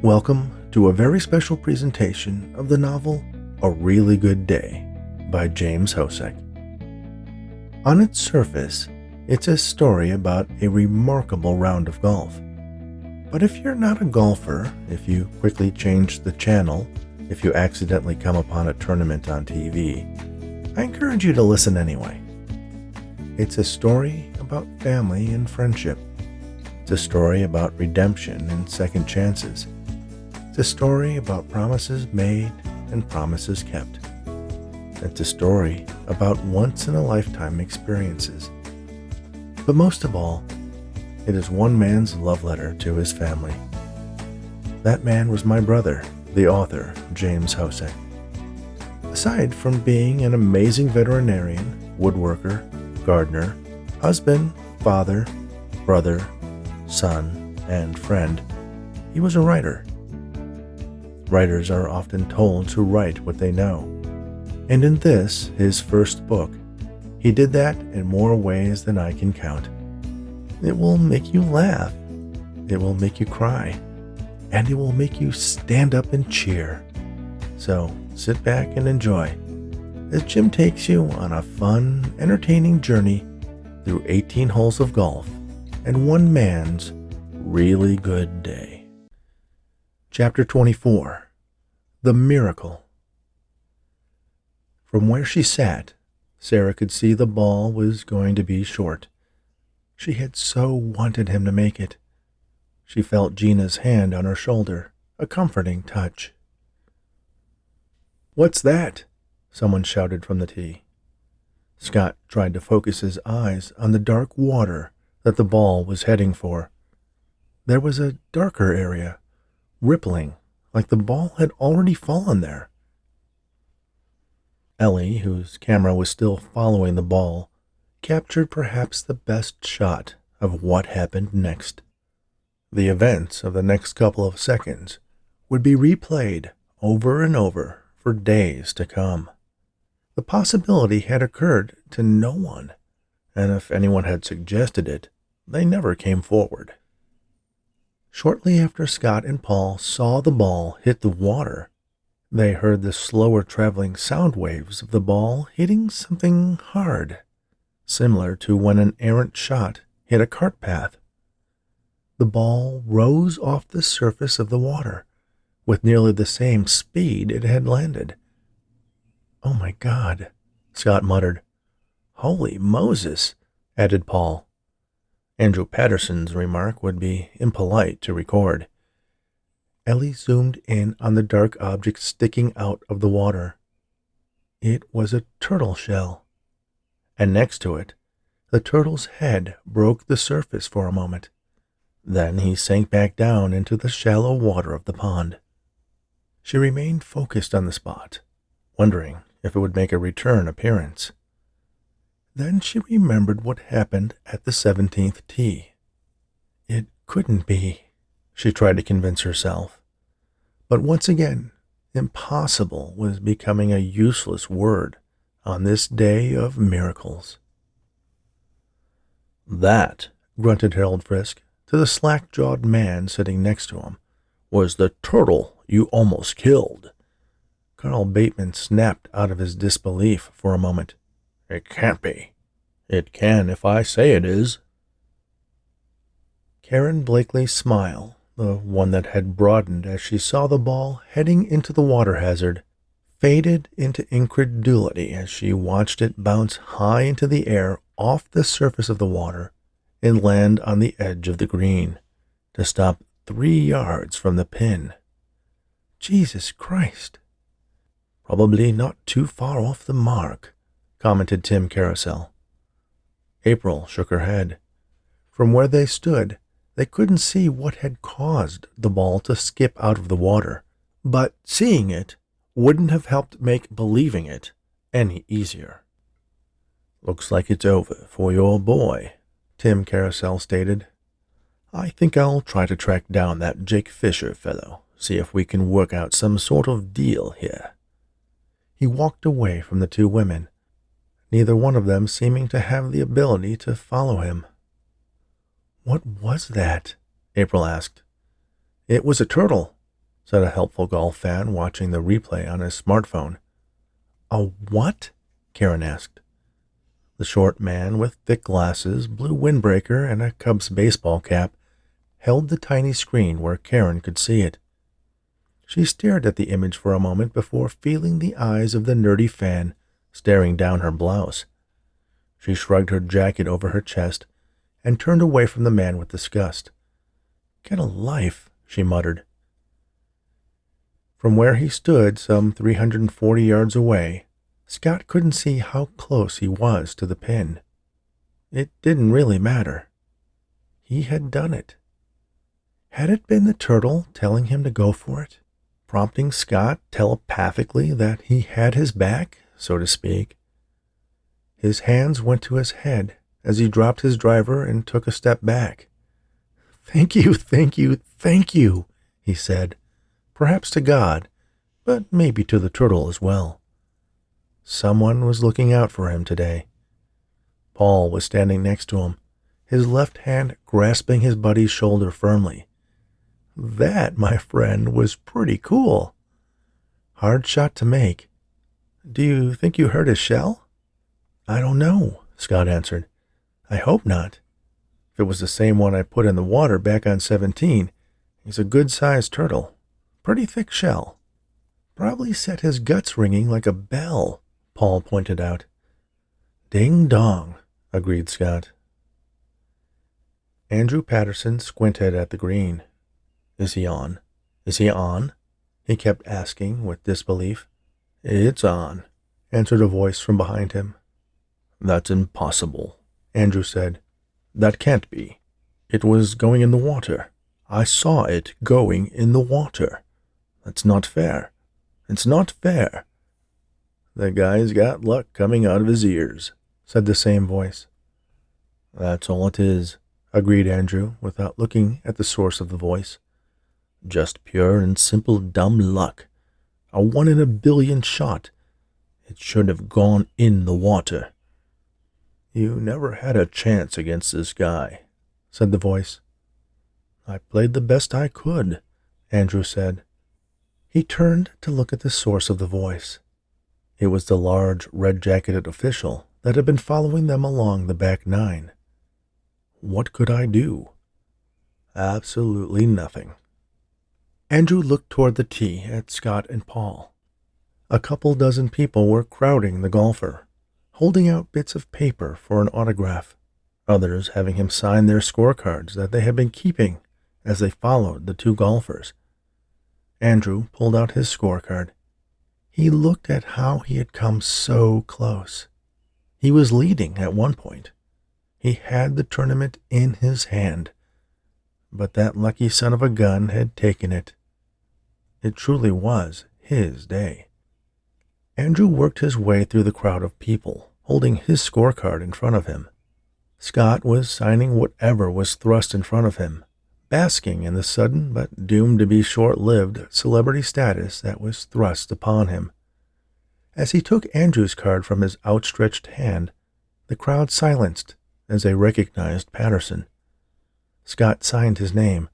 Welcome to a very special presentation of the novel A Really Good Day by James Hosek. On its surface, it's a story about a remarkable round of golf. But if you're not a golfer, if you quickly change the channel, if you accidentally come upon a tournament on TV, I encourage you to listen anyway. It's a story about family and friendship. It's a story about redemption and second chances. It's a story about promises made and promises kept. It's a story about once-in-a-lifetime experiences. But most of all, it is one man's love letter to his family. That man was my brother, the author, James Hosek. Aside from being an amazing veterinarian, woodworker, gardener, husband, father, brother, son, and friend, he was a writer. Writers are often told to write what they know. And in this, his first book, he did that in more ways than I can count. It will make you laugh, it will make you cry, and it will make you stand up and cheer. So sit back and enjoy as Jim takes you on a fun, entertaining journey through 18 holes of golf and one man's really good day. Chapter 24. The Miracle. From where she sat, Sarah could see the ball was going to be short. She had so wanted him to make it. She felt Gina's hand on her shoulder, a comforting touch. "What's that?" someone shouted from the tee. Scott tried to focus his eyes on the dark water that the ball was heading for. There was a darker area, rippling, like the ball had already fallen there. Ellie, whose camera was still following the ball, captured perhaps the best shot of what happened next. The events of the next couple of seconds would be replayed over and over for days to come. The possibility had occurred to no one, and if anyone had suggested it, they never came forward. Shortly after Scott and Paul saw the ball hit the water, they heard the slower traveling sound waves of the ball hitting something hard, similar to when an errant shot hit a cart path. The ball rose off the surface of the water with nearly the same speed it had landed. "Oh my God," Scott muttered. "Holy Moses," added Paul. Andrew Patterson's remark would be impolite to record. Ellie zoomed in on the dark object sticking out of the water. It was a turtle shell, and next to it, the turtle's head broke the surface for a moment. Then he sank back down into the shallow water of the pond. She remained focused on the spot, wondering if it would make a return appearance. Then she remembered what happened at the 17th tee. It couldn't be, she tried to convince herself. But once again, impossible was becoming a useless word on this day of miracles. "That," grunted Harold Frisk to the slack-jawed man sitting next to him, "was the turtle you almost killed." Carl Bateman snapped out of his disbelief for a moment. "It can't be." "It can if I say it is." Karen Blakely's smile, the one that had broadened as she saw the ball heading into the water hazard, faded into incredulity as she watched it bounce high into the air off the surface of the water and land on the edge of the green, to stop 3 yards from the pin. Jesus Christ. "Probably not too far off the mark," commented Tim Carousel. April shook her head. From where they stood, they couldn't see what had caused the ball to skip out of the water, but seeing it wouldn't have helped make believing it any easier. "Looks like it's over for your boy," Tim Carousel stated. "I think I'll try to track down that Jake Fisher fellow, see if we can work out some sort of deal here." He walked away from the two women, neither one of them seeming to have the ability to follow him. "What was that?" April asked. "It was a turtle," said a helpful golf fan watching the replay on his smartphone. A what? Karen asked. The short man with thick glasses, blue windbreaker, and a Cubs baseball cap held the tiny screen where Karen could see it. She stared at the image for a moment before feeling the eyes of the nerdy fan staring down her blouse. She shrugged her jacket over her chest and turned away from the man with disgust. Get a life, she muttered. From where he stood, some 340 yards away, Scott couldn't see how close he was to the pin. It didn't really matter. He had done it. Had it been the turtle telling him to go for it, prompting Scott telepathically that he had his back, so to speak? His hands went to his head as he dropped his driver and took a step back. Thank you, thank you, thank you, he said, perhaps to God, but maybe to the turtle as well. Someone was looking out for him today. Paul was standing next to him, his left hand grasping his buddy's shoulder firmly. That, my friend, was pretty cool. Hard shot to make. Do you think you hurt his shell? I don't know, Scott answered. I hope not. If it was the same one I put in the water back on 17, he's a good-sized turtle. Pretty thick shell. Probably set his guts ringing like a bell, Paul pointed out. Ding-dong, agreed Scott. Andrew Patterson squinted at the green. Is he on? Is he on? He kept asking with disbelief. It's on, answered a voice from behind him. That's impossible, Andrew said. That can't be. It was going in the water. I saw it going in the water. That's not fair. It's not fair. The guy's got luck coming out of his ears, said the same voice. That's all it is, agreed Andrew, without looking at the source of the voice. Just pure and simple dumb luck. A 1 in a billion shot. It should have gone in the water. You never had a chance against this guy, said the voice. I played the best I could, Andrew said. He turned to look at the source of the voice. It was the large, red-jacketed official that had been following them along the back nine. What could I do? Absolutely nothing. Andrew looked toward the tee at Scott and Paul. A couple dozen people were crowding the golfer, holding out bits of paper for an autograph, others having him sign their scorecards that they had been keeping as they followed the two golfers. Andrew pulled out his scorecard. He looked at how he had come so close. He was leading at one point. He had the tournament in his hand, but that lucky son of a gun had taken it. It truly was his day. Andrew worked his way through the crowd of people, holding his scorecard in front of him. Scott was signing whatever was thrust in front of him, basking in the sudden but doomed to be short-lived celebrity status that was thrust upon him. As he took Andrew's card from his outstretched hand, the crowd silenced as they recognized Patterson. Scott signed his name,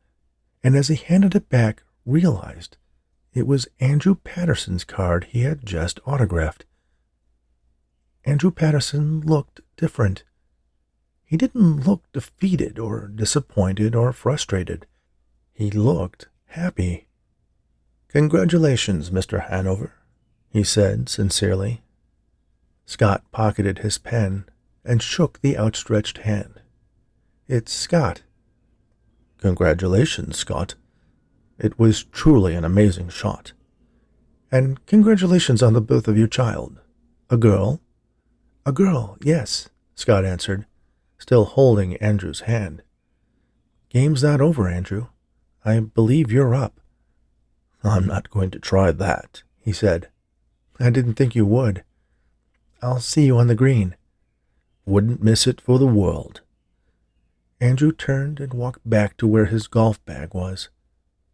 and as he handed it back, realized it was Andrew Patterson's card he had just autographed. Andrew Patterson looked different. He didn't look defeated or disappointed or frustrated. He looked happy. Congratulations, Mr. Hanover, he said sincerely. Scott pocketed his pen and shook the outstretched hand. It's Scott. Congratulations, Scott. It was truly an amazing shot. And congratulations on the birth of your child. A girl? A girl, yes, Scott answered, still holding Andrew's hand. Game's not over, Andrew. I believe you're up. I'm not going to try that, he said. I didn't think you would. I'll see you on the green. Wouldn't miss it for the world. Andrew turned and walked back to where his golf bag was.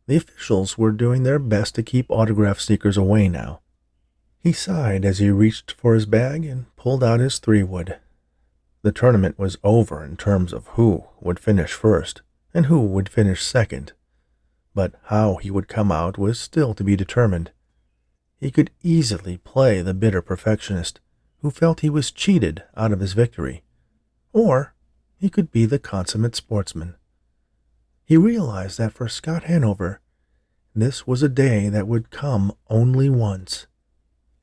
The officials were doing their best to keep autograph seekers away now. He sighed as he reached for his bag and pulled out his 3-wood. The tournament was over in terms of who would finish first and who would finish second, but how he would come out was still to be determined. He could easily play the bitter perfectionist who felt he was cheated out of his victory, or he could be the consummate sportsman. He realized that for Scott Hanover, this was a day that would come only once.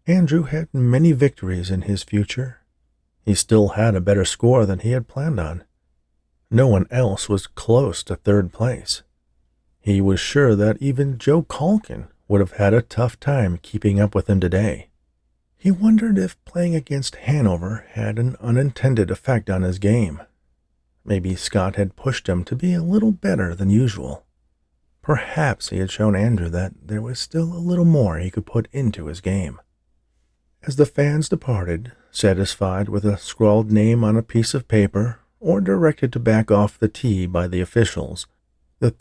Andrew had many victories in his future. He still had a better score than he had planned on. No one else was close to third place. He was sure that even Joe Calkin would have had a tough time keeping up with him today. He wondered if playing against Hanover had an unintended effect on his game. Maybe Scott had pushed him to be a little better than usual. Perhaps he had shown Andrew that there was still a little more he could put into his game. As the fans departed, satisfied with a scrawled name on a piece of paper or directed to back off the tee by the officials, the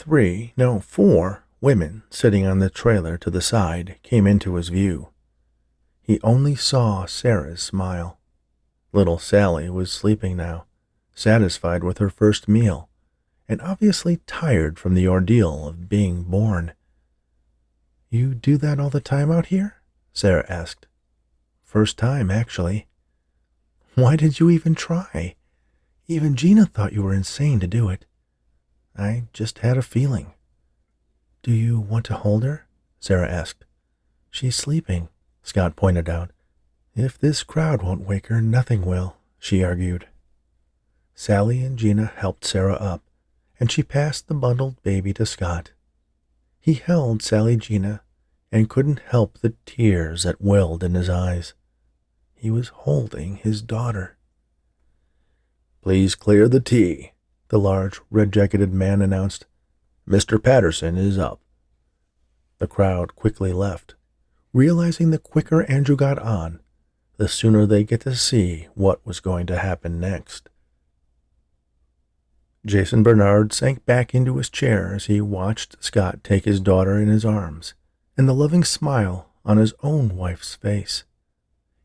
4 women sitting on the trailer to the side came into his view. He only saw Sarah's smile. Little Sally was sleeping now, satisfied with her first meal, and obviously tired from the ordeal of being born. "You do that all the time out here?" Sarah asked. "First time, actually." "Why did you even try? Even Gina thought you were insane to do it." "I just had a feeling." "Do you want to hold her?" Sarah asked. "She's sleeping," Scott pointed out. "If this crowd won't wake her, nothing will," she argued. Sally and Gina helped Sarah up, and she passed the bundled baby to Scott. He held Sally Gina and couldn't help the tears that welled in his eyes. He was holding his daughter. "Please clear the tee," the large, red-jacketed man announced. "Mr. Patterson is up." The crowd quickly left, realizing the quicker Andrew got on, the sooner they'd get to see what was going to happen next. Jason Bernard sank back into his chair as he watched Scott take his daughter in his arms, and the loving smile on his own wife's face.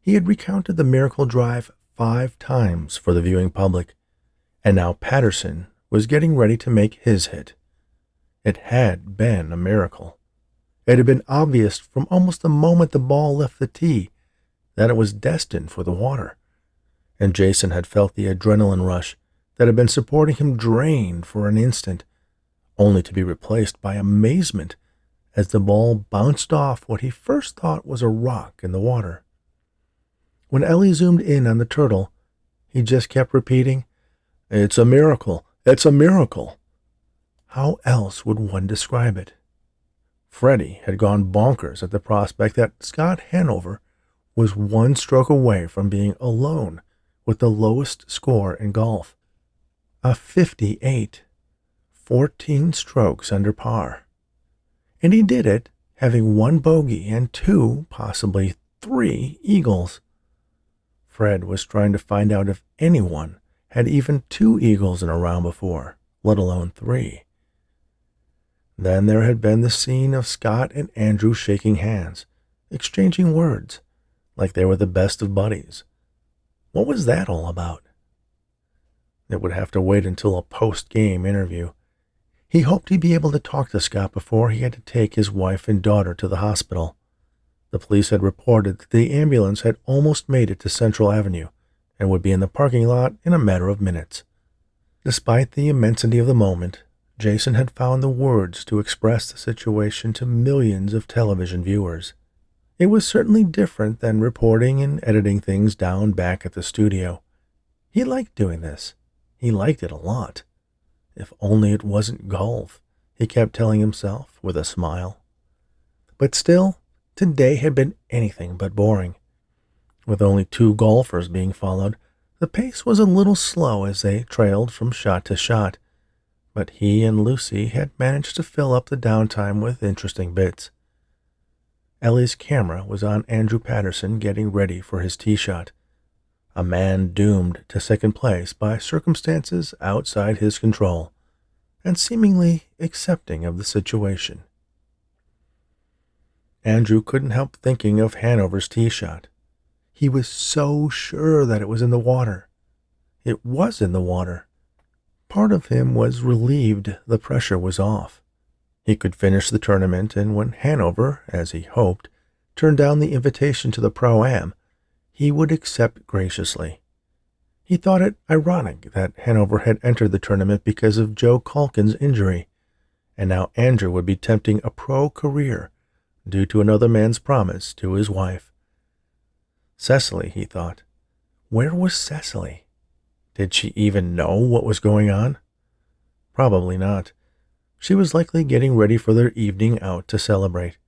He had recounted the miracle drive 5 times for the viewing public, and now Patterson was getting ready to make his hit. It had been a miracle. It had been obvious from almost the moment the ball left the tee that it was destined for the water, and Jason had felt the adrenaline rush that had been supporting him drain for an instant, only to be replaced by amazement as the ball bounced off what he first thought was a rock in the water. When Ellie zoomed in on the turtle, he just kept repeating, "It's a miracle! It's a miracle!" How else would one describe it? Freddie had gone bonkers at the prospect that Scott Hanover was 1 stroke away from being alone with the lowest score in golf. A 58, 14 strokes under par. And he did it, having 1 bogey and 2, possibly 3 eagles. Fred was trying to find out if anyone had even 2 eagles in a round before, let alone 3. Then there had been the scene of Scott and Andrew shaking hands, exchanging words, like they were the best of buddies. What was that all about? It would have to wait until a post-game interview. He hoped he'd be able to talk to Scott before he had to take his wife and daughter to the hospital. The police had reported that the ambulance had almost made it to Central Avenue and would be in the parking lot in a matter of minutes. Despite the immensity of the moment, Jason had found the words to express the situation to millions of television viewers. It was certainly different than reporting and editing things down back at the studio. He liked doing this. He liked it a lot. If only it wasn't golf, he kept telling himself with a smile. But still, today had been anything but boring. With only 2 golfers being followed, the pace was a little slow as they trailed from shot to shot, but he and Lucy had managed to fill up the downtime with interesting bits. Ellie's camera was on Andrew Patterson getting ready for his tee shot, a man doomed to second place by circumstances outside his control, and seemingly accepting of the situation. Andrew couldn't help thinking of Hanover's tee shot. He was so sure that it was in the water. It was in the water. Part of him was relieved the pressure was off. He could finish the tournament, and when Hanover, as he hoped, turned down the invitation to the Pro-Am, he would accept graciously. He thought it ironic that Hanover had entered the tournament because of Joe Calkin's injury, and now Andrew would be tempting a pro career due to another man's promise to his wife. Cecily, he thought. Where was Cecily? Did she even know what was going on? Probably not. She was likely getting ready for their evening out to celebrate.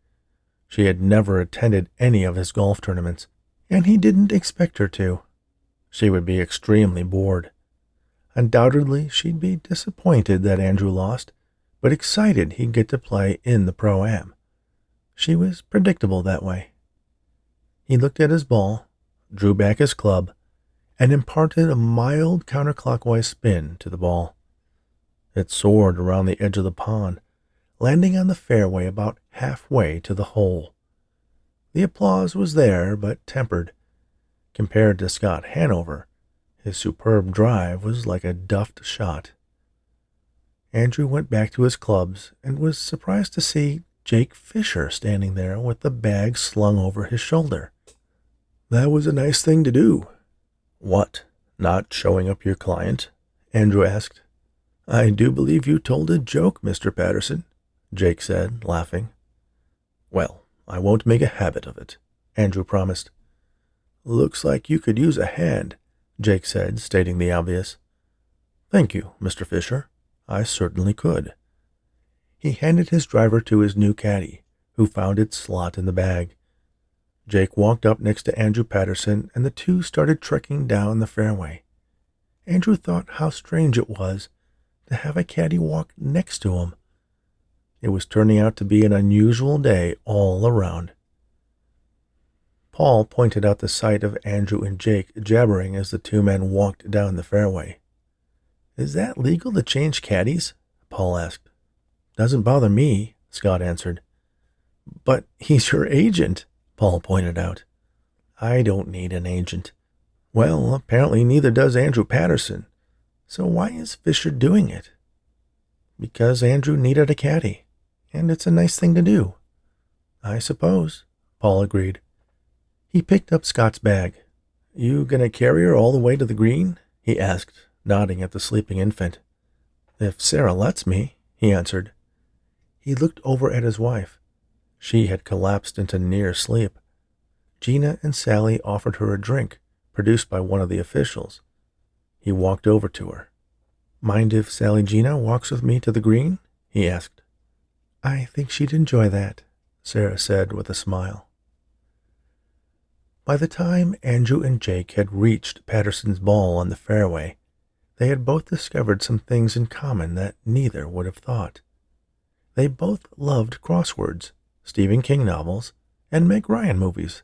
She had never attended any of his golf tournaments, and he didn't expect her to. She would be extremely bored. Undoubtedly, she'd be disappointed that Andrew lost, but excited he'd get to play in the Pro-Am. She was predictable that way. He looked at his ball, drew back his club, and imparted a mild counterclockwise spin to the ball. It soared around the edge of the pond, landing on the fairway about halfway to the hole. The applause was there, but tempered. Compared to Scott Hanover, his superb drive was like a duffed shot. Andrew went back to his clubs and was surprised to see Jake Fisher standing there with the bag slung over his shoulder. That was a nice thing to do. What, not showing up your client? Andrew asked. I do believe you told a joke, Mr. Patterson, Jake said, laughing. Well, I won't make a habit of it, Andrew promised. Looks like you could use a hand, Jake said, stating the obvious. Thank you, Mr. Fisher. I certainly could. He handed his driver to his new caddy, who found its slot in the bag. Jake walked up next to Andrew Patterson, and the two started trekking down the fairway. Andrew thought how strange it was to have a caddy walk next to him. It was turning out to be an unusual day all around. Paul pointed out the sight of Andrew and Jake jabbering as the two men walked down the fairway. Is that legal to change caddies? Paul asked. Doesn't bother me, Scott answered. But he's your agent, Paul pointed out. I don't need an agent. Well, apparently neither does Andrew Patterson. So why is Fisher doing it? Because Andrew needed a caddy, and it's a nice thing to do. I suppose, Paul agreed. He picked up Scott's bag. You gonna carry her all the way to the green? He asked, nodding at the sleeping infant. If Sarah lets me, he answered. He looked over at his wife. She had collapsed into near sleep. Gina and Sally offered her a drink, produced by one of the officials. He walked over to her. Mind if Sally Gina walks with me to the green? He asked. I think she'd enjoy that, Sarah said with a smile. By the time Andrew and Jake had reached Patterson's ball on the fairway, they had both discovered some things in common that neither would have thought. They both loved crosswords, Stephen King novels, and Meg Ryan movies.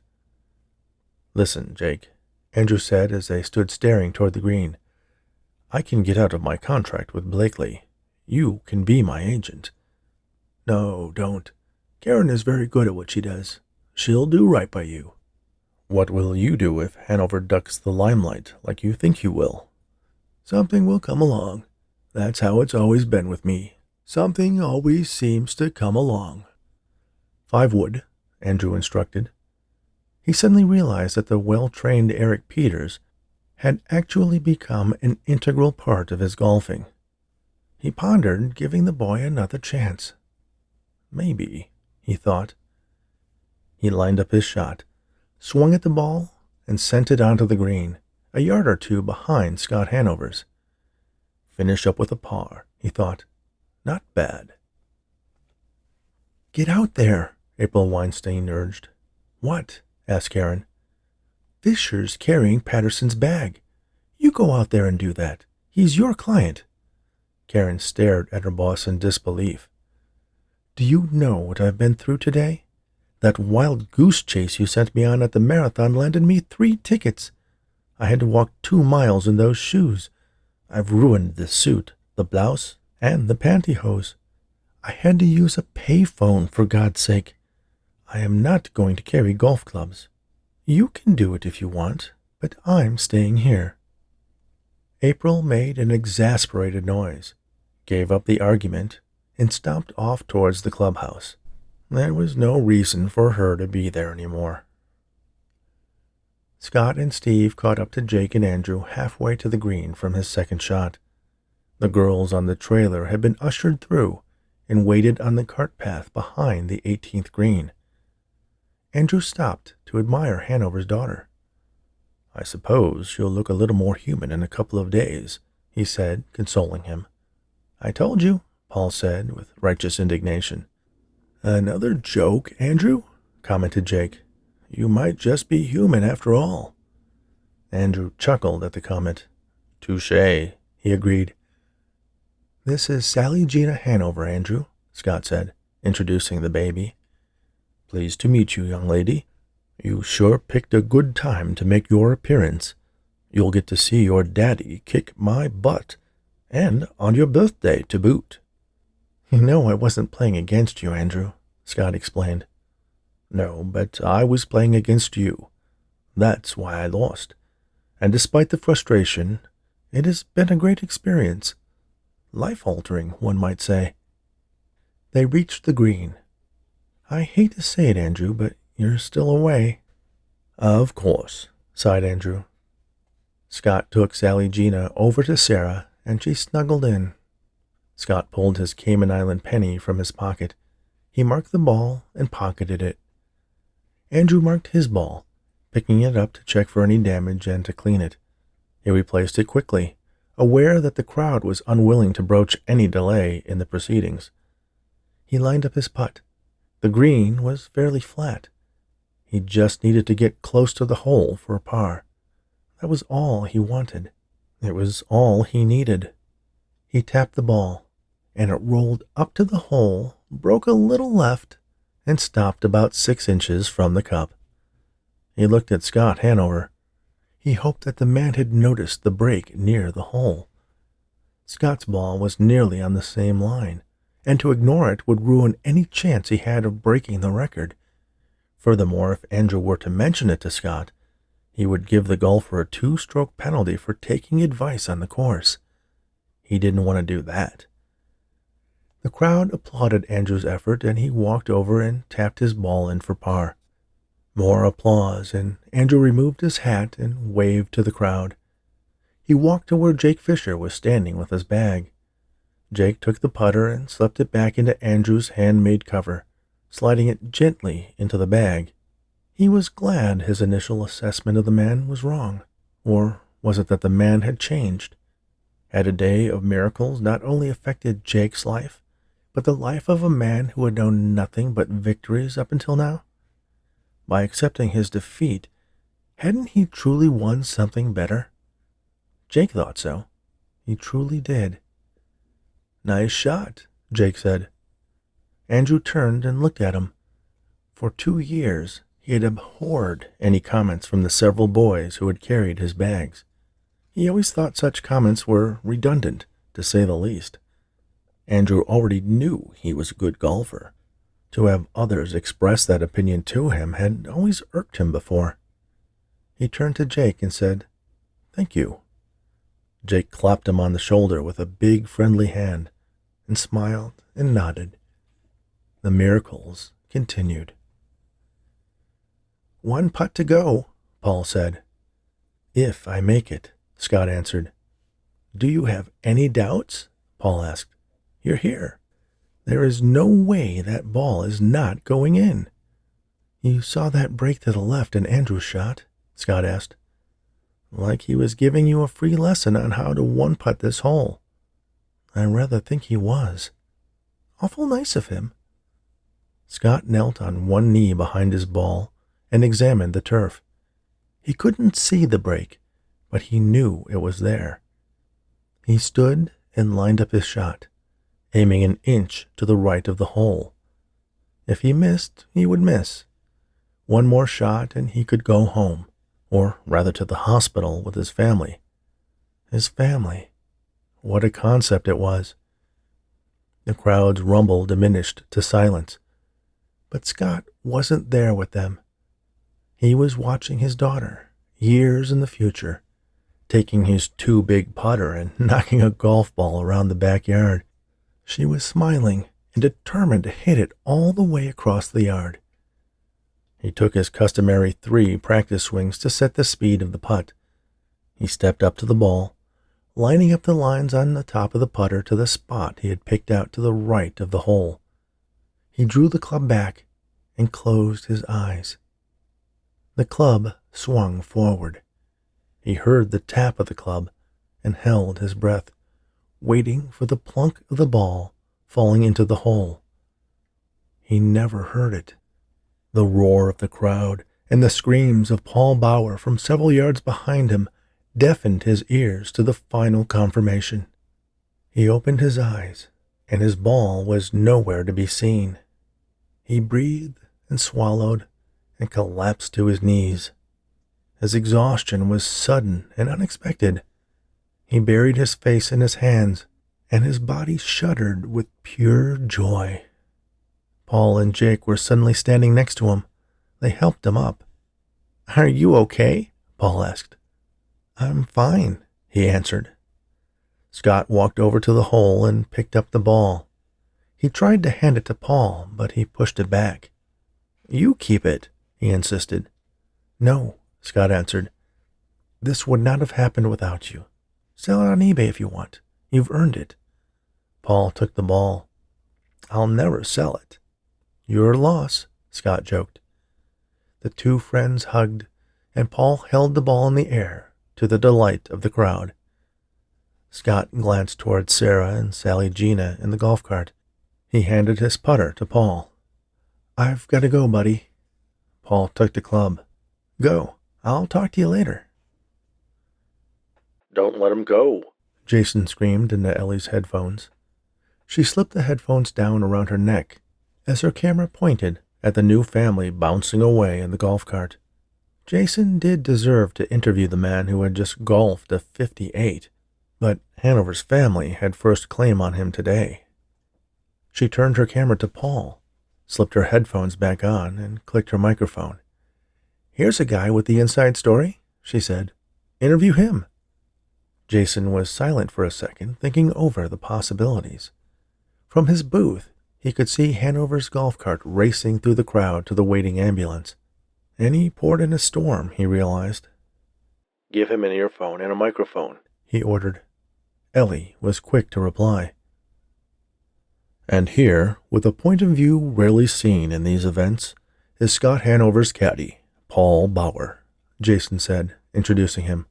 Listen, Jake, Andrew said as they stood staring toward the green. I can get out of my contract with Blakely. You can be my agent. No, don't. Karen is very good at what she does. She'll do right by you. What will you do if Hanover ducks the limelight like you think you will? Something will come along. That's how it's always been with me. Something always seems to come along. 5 wood, Andrew instructed. He suddenly realized that the well-trained Eric Peters had actually become an integral part of his golfing. He pondered giving the boy another chance. Maybe, he thought. He lined up his shot, swung at the ball, and sent it onto the green, a yard or two behind Scott Hanover's. Finish up with a par, he thought. Not bad. Get out there, April Weinstein urged. What? Asked Karen. Fisher's carrying Patterson's bag. You go out there and do that. He's your client. Karen stared at her boss in disbelief. Do you know what I've been through today? That wild goose chase you sent me on at the marathon landed me 3 tickets. I had to walk 2 miles in those shoes. I've ruined the suit, the blouse, and the pantyhose. I had to use a payphone, for God's sake. I am not going to carry golf clubs. You can do it if you want, but I'm staying here. April made an exasperated noise, gave up the argument, and stomped off towards the clubhouse. There was no reason for her to be there anymore. Scott and Steve caught up to Jake and Andrew halfway to the green from his second shot. The girls on the trailer had been ushered through and waited on the cart path behind the 18th green. Andrew stopped to admire Hanover's daughter. "I suppose she'll look a little more human in a couple of days," he said, consoling him. "I told you," Paul said with righteous indignation. "Another joke, Andrew?" commented Jake. "You might just be human after all." Andrew chuckled at the comment. "Touché," he agreed. "This is Sally Gina Hanover, Andrew," Scott said, introducing the baby. "Pleased to meet you, young lady. You sure picked a good time to make your appearance. You'll get to see your daddy kick my butt, and on your birthday to boot." "You know I wasn't playing against you, Andrew," Scott explained. "No, but I was playing against you. That's why I lost. And despite the frustration, it has been a great experience. Life-altering, one might say." They reached the green. "I hate to say it, Andrew, but you're still away." "Of course," sighed Andrew. Scott took Sally Gina over to Sarah, and she snuggled in. Scott pulled his Cayman Island penny from his pocket. He marked the ball and pocketed it. Andrew marked his ball, picking it up to check for any damage and to clean it. He replaced it quickly, aware that the crowd was unwilling to broach any delay in the proceedings. He lined up his putt. The green was fairly flat. He just needed to get close to the hole for a par. That was all he wanted. It was all he needed. He tapped the ball, and it rolled up to the hole, broke a little left, and stopped about 6 inches from the cup. He looked at Scott Hanover. He hoped that the man had noticed the break near the hole. Scott's ball was nearly on the same line, and to ignore it would ruin any chance he had of breaking the record. Furthermore, if Andrew were to mention it to Scott, he would give the golfer a 2-stroke penalty for taking advice on the course. He didn't want to do that. The crowd applauded Andrew's effort, and he walked over and tapped his ball in for par. More applause, and Andrew removed his hat and waved to the crowd. He walked to where Jake Fisher was standing with his bag. Jake took the putter and slipped it back into Andrew's handmade cover, sliding it gently into the bag. He was glad his initial assessment of the man was wrong. Or was it that the man had changed? Had a day of miracles not only affected Jake's life, but the life of a man who had known nothing but victories up until now? By accepting his defeat, hadn't he truly won something better? Jake thought so. He truly did. "Nice shot," Jake said. Andrew turned and looked at him. For 2 years, he had abhorred any comments from the several boys who had carried his bags. He always thought such comments were redundant, to say the least. Andrew already knew he was a good golfer. To have others express that opinion to him had always irked him before. He turned to Jake and said, "Thank you." Jake clapped him on the shoulder with a big friendly hand and smiled and nodded. The miracles continued. "One putt to go," Paul said. "If I make it," Scott answered. "Do you have any doubts?" Paul asked. "You're here. There is no way that ball is not going in." "You saw that break to the left in Andrew's shot?" Scott asked. "Like he was giving you a free lesson on how to one-putt this hole." "I rather think he was." "Awful nice of him." Scott knelt on one knee behind his ball and examined the turf. He couldn't see the break, but he knew it was there. He stood and lined up his shot, aiming an inch to the right of the hole. If he missed, he would miss. One more shot and he could go home, or rather to the hospital with his family. His family. What a concept it was. The crowd's rumble diminished to silence, but Scott wasn't there with them. He was watching his daughter, years in the future, taking his 2-big putter and knocking a golf ball around the backyard. She was smiling and determined to hit it all the way across the yard. He took his customary 3 practice swings to set the speed of the putt. He stepped up to the ball, lining up the lines on the top of the putter to the spot he had picked out to the right of the hole. He drew the club back and closed his eyes. The club swung forward. He heard the tap of the club and held his breath, waiting for the plunk of the ball falling into the hole. He never heard it. The roar of the crowd and the screams of Paul Bauer from several yards behind him deafened his ears to the final confirmation. He opened his eyes, and his ball was nowhere to be seen. He breathed and swallowed and collapsed to his knees. His exhaustion was sudden and unexpected. He buried his face in his hands, and his body shuddered with pure joy. Paul and Jake were suddenly standing next to him. They helped him up. "Are you okay?" Paul asked. "I'm fine," he answered. Scott walked over to the hole and picked up the ball. He tried to hand it to Paul, but he pushed it back. "You keep it," he insisted. "No," Scott answered. "This would not have happened without you. Sell it on eBay if you want. You've earned it." Paul took the ball. "I'll never sell it." "Your loss," Scott joked. The 2 friends hugged, and Paul held the ball in the air to the delight of the crowd. Scott glanced toward Sarah and Sally Gina in the golf cart. He handed his putter to Paul. "I've got to go, buddy." Paul took the club. "Go. I'll talk to you later." "Don't let him go," Jason screamed into Ellie's headphones. She slipped the headphones down around her neck as her camera pointed at the new family bouncing away in the golf cart. Jason did deserve to interview the man who had just golfed a 58, but Hanover's family had first claim on him today. She turned her camera to Paul, slipped her headphones back on, and clicked her microphone. "Here's a guy with the inside story," she said. "Interview him." Jason was silent for a second, thinking over the possibilities. From his booth, he could see Hanover's golf cart racing through the crowd to the waiting ambulance. Any port in a storm, he realized. "Give him an earphone and a microphone," he ordered. Ellie was quick to reply. "And here, with a point of view rarely seen in these events, is Scott Hanover's caddy, Paul Bauer," Jason said, introducing him.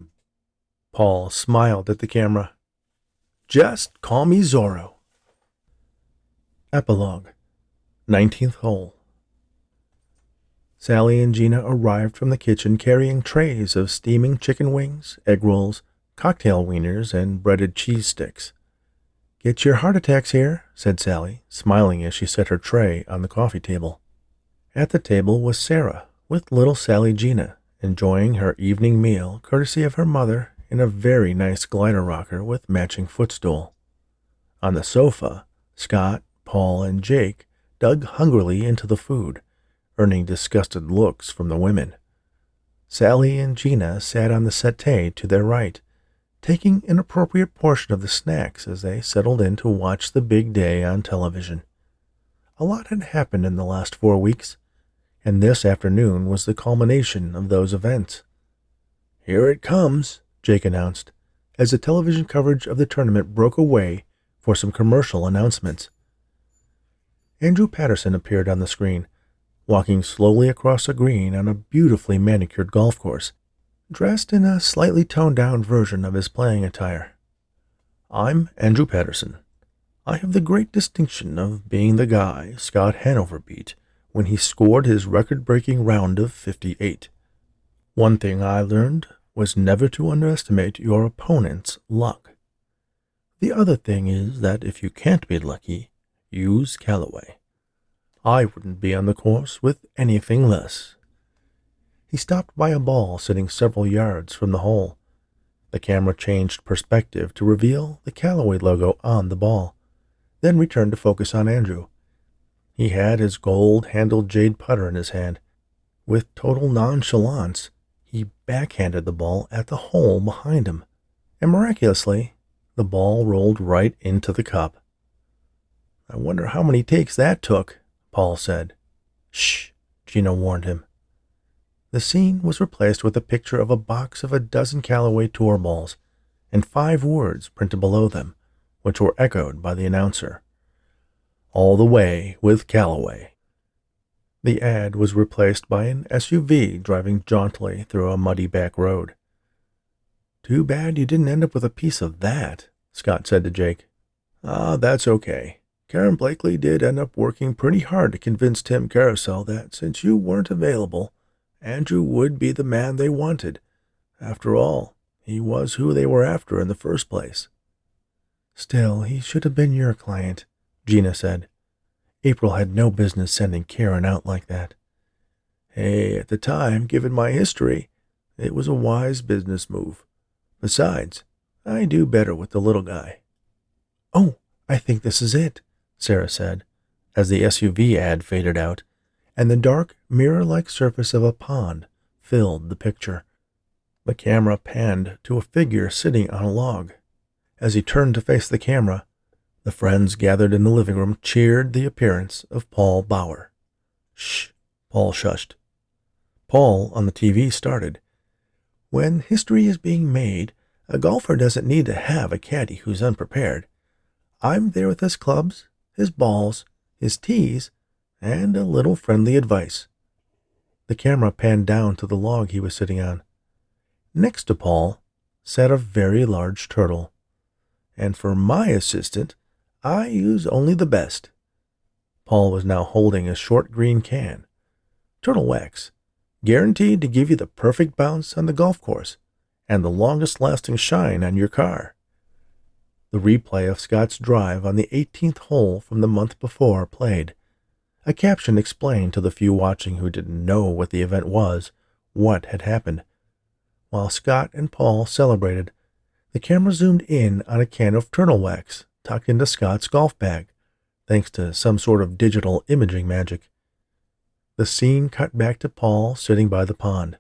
Paul smiled at the camera. "Just call me Zorro." Epilogue. 19th hole. Sally and Gina arrived from the kitchen carrying trays of steaming chicken wings, egg rolls, cocktail wieners, and breaded cheese sticks. "Get your heart attacks here," said Sally, smiling as she set her tray on the coffee table. At the table was Sarah, with little Sally Gina, enjoying her evening meal courtesy of her mother in a very nice glider rocker with matching footstool. On the sofa, Scott, Paul, and Jake dug hungrily into the food, earning disgusted looks from the women. Sally and Gina sat on the settee to their right, taking an appropriate portion of the snacks as they settled in to watch the big day on television. A lot had happened in the last 4 weeks, and this afternoon was the culmination of those events. "Here it comes," Jake announced, as the television coverage of the tournament broke away for some commercial announcements. Andrew Patterson appeared on the screen, walking slowly across a green on a beautifully manicured golf course, dressed in a slightly toned-down version of his playing attire. "I'm Andrew Patterson. I have the great distinction of being the guy Scott Hanover beat when he scored his record-breaking round of 58. One thing I learned was never to underestimate your opponent's luck. The other thing is that if you can't be lucky, use Callaway. I wouldn't be on the course with anything less." He stopped by a ball sitting several yards from the hole. The camera changed perspective to reveal the Callaway logo on the ball, then returned to focus on Andrew. He had his gold-handled jade putter in his hand. With total nonchalance, he backhanded the ball at the hole behind him, and miraculously, the ball rolled right into the cup. I wonder how many takes that took, Paul said. Shh, Gina warned him. The scene was replaced with a picture of a box of a dozen Callaway tour balls and 5 words printed below them, which were echoed by the announcer. All the way with Callaway. The ad was replaced by an SUV driving jauntily through a muddy back road. Too bad you didn't end up with a piece of that, Scott said to Jake. That's okay. Karen Blakely did end up working pretty hard to convince Tim Carousel that since you weren't available, Andrew would be the man they wanted. After all, he was who they were after in the first place. Still, he should have been your client, Gina said. April had no business sending Karen out like that. Hey, at the time, given my history, it was a wise business move. Besides, I do better with the little guy. Oh, I think this is it, Sarah said, as the SUV ad faded out, and the dark, mirror-like surface of a pond filled the picture. The camera panned to a figure sitting on a log. As he turned to face the camera, the friends gathered in the living room cheered the appearance of Paul Bauer. Shh, Paul shushed. Paul, on the TV, started. When history is being made, a golfer doesn't need to have a caddy who's unprepared. I'm there with his clubs, his balls, his tees, and a little friendly advice. The camera panned down to the log he was sitting on. Next to Paul sat a very large turtle. And for my assistant, I use only the best. Paul was now holding a short green can. Turtle wax, guaranteed to give you the perfect bounce on the golf course and the longest-lasting shine on your car. The replay of Scott's drive on the 18th hole from the month before played. A caption explained to the few watching who didn't know what the event was what had happened. While Scott and Paul celebrated, the camera zoomed in on a can of turtle wax tucked into Scott's golf bag, thanks to some sort of digital imaging magic. The scene cut back to Paul sitting by the pond.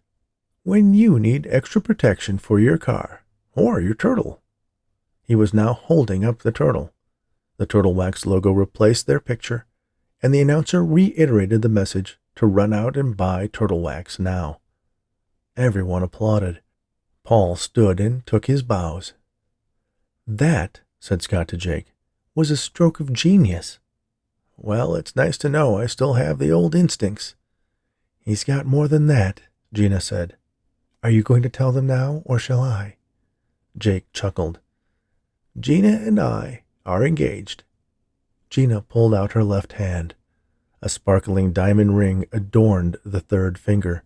When you need extra protection for your car, or your turtle. He was now holding up the turtle. The turtle wax logo replaced their picture, and the announcer reiterated the message to run out and buy turtle wax now. Everyone applauded. Paul stood and took his bows. That, said Scott to Jake, was a stroke of genius. Well, it's nice to know I still have the old instincts. He's got more than that, Gina said. Are you going to tell them now, or shall I? Jake chuckled. Gina and I are engaged. Gina pulled out her left hand. A sparkling diamond ring adorned the third finger.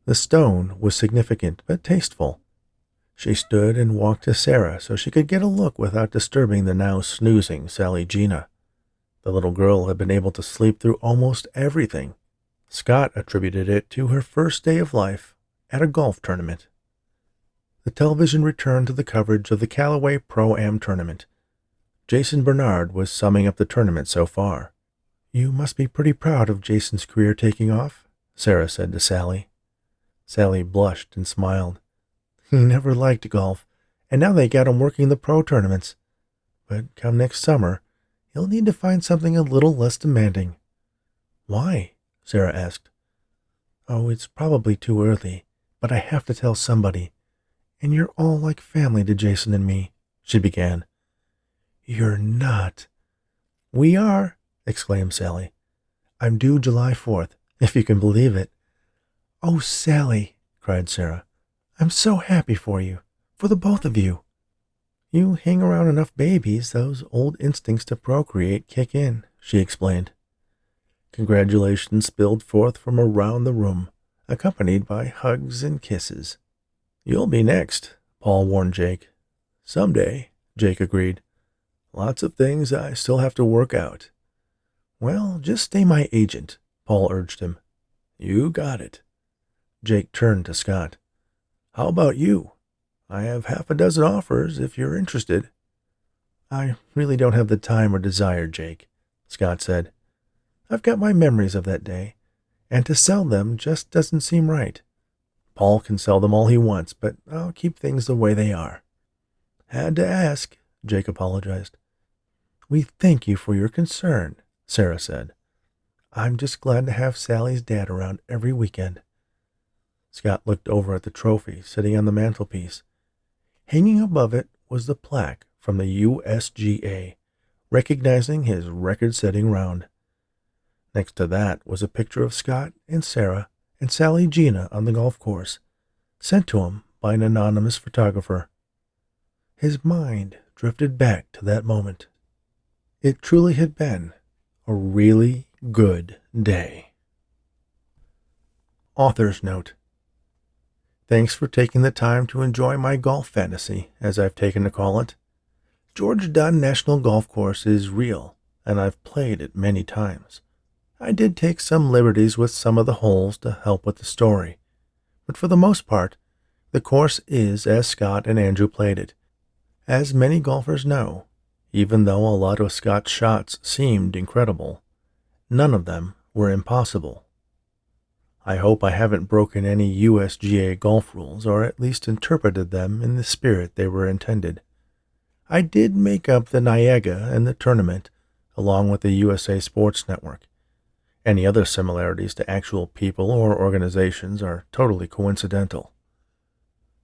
The stone was significant but tasteful. She stood and walked to Sarah so she could get a look without disturbing the now snoozing Sally Gina. The little girl had been able to sleep through almost everything. Scott attributed it to her first day of life at a golf tournament. The television returned to the coverage of the Callaway Pro-Am tournament. Jason Bernard was summing up the tournament so far. You must be pretty proud of Jason's career taking off, Sarah said to Sally. Sally blushed and smiled. He never liked golf, and now they got him working the pro tournaments. But come next summer, he'll need to find something a little less demanding. Why? Sarah asked. Oh, it's probably too early, but I have to tell somebody. And you're all like family to Jason and me, she began. You're not. We are, exclaimed Sally. I'm due July 4th, if you can believe it. Oh, Sally, cried Sarah. I'm so happy for you, for the both of you. You hang around enough babies, those old instincts to procreate kick in, she explained. Congratulations spilled forth from around the room, accompanied by hugs and kisses. You'll be next, Paul warned Jake. Someday, Jake agreed. Lots of things I still have to work out. Well, just stay my agent, Paul urged him. You got it. Jake turned to Scott. How about you? I have half a dozen offers if you're interested. I really don't have the time or desire, Jake, Scott said. I've got my memories of that day, and to sell them just doesn't seem right. Paul can sell them all he wants, but I'll keep things the way they are. Had to ask, Jake apologized. "We thank you for your concern," Sarah said. "I'm just glad to have Sally's dad around every weekend." Scott looked over at the trophy sitting on the mantelpiece. Hanging above it was the plaque from the USGA, recognizing his record-setting round. Next to that was a picture of Scott and Sarah and Sally Gina on the golf course, sent to him by an anonymous photographer. His mind drifted back to that moment. It truly had been a really good day. Author's note: thanks for taking the time to enjoy my golf fantasy, as I've taken to call it. George Dunn National Golf Course is real, and I've played it many times. I did take some liberties with some of the holes to help with the story, but for the most part, the course is as Scott and Andrew played it. As many golfers know, even though a lot of Scott's shots seemed incredible, none of them were impossible. I hope I haven't broken any USGA golf rules, or at least interpreted them in the spirit they were intended. I did make up the Niagara and the tournament, along with the USA Sports Network. Any other similarities to actual people or organizations are totally coincidental.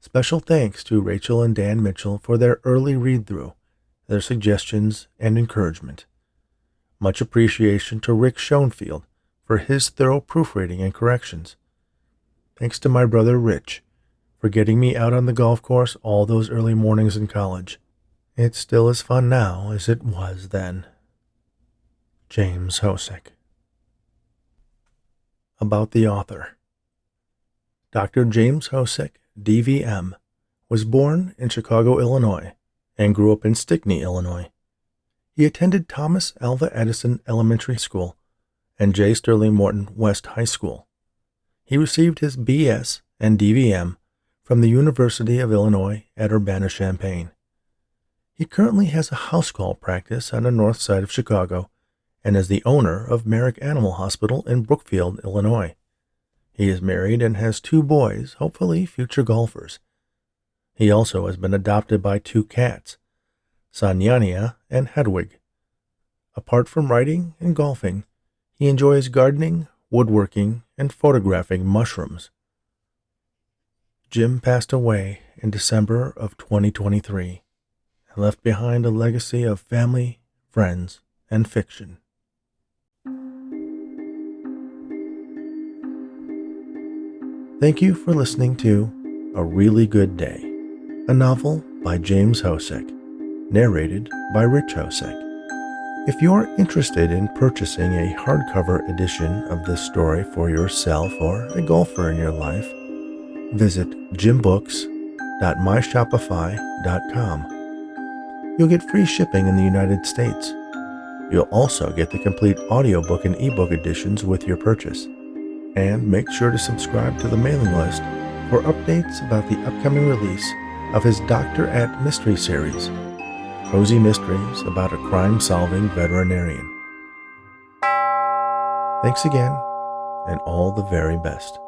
Special thanks to Rachel and Dan Mitchell for their early read-through, their suggestions and encouragement. Much appreciation to Rick Schoenfield for his thorough proofreading and corrections. Thanks to my brother Rich for getting me out on the golf course all those early mornings in college. It's still as fun now as it was then. James Hosek. About the author. Dr. James Hosek, DVM, was born in Chicago, Illinois, and grew up in Stickney, Illinois. He attended Thomas Alva Edison Elementary School and J. Sterling Morton West High School. He received his BS and DVM from the University of Illinois at Urbana-Champaign. He currently has a house call practice on the north side of Chicago and is the owner of Merrick Animal Hospital in Brookfield, Illinois. He is married and has 2 boys, hopefully future golfers. He also has been adopted by 2 cats, Sanyania and Hedwig. Apart from writing and golfing, he enjoys gardening, woodworking, and photographing mushrooms. Jim passed away in December of 2023 and left behind a legacy of family, friends, and fiction. Thank you for listening to A Really Good Day, a novel by James Hosek, narrated by Rich Hosek. If you're interested in purchasing a hardcover edition of this story for yourself or a golfer in your life, visit jimbooks.myshopify.com. You'll get free shipping in the United States. You'll also get the complete audiobook and ebook editions with your purchase. And make sure to subscribe to the mailing list for updates about the upcoming release of his Doctor at Mystery series, cozy mysteries about a crime-solving veterinarian. Thanks again, and all the very best.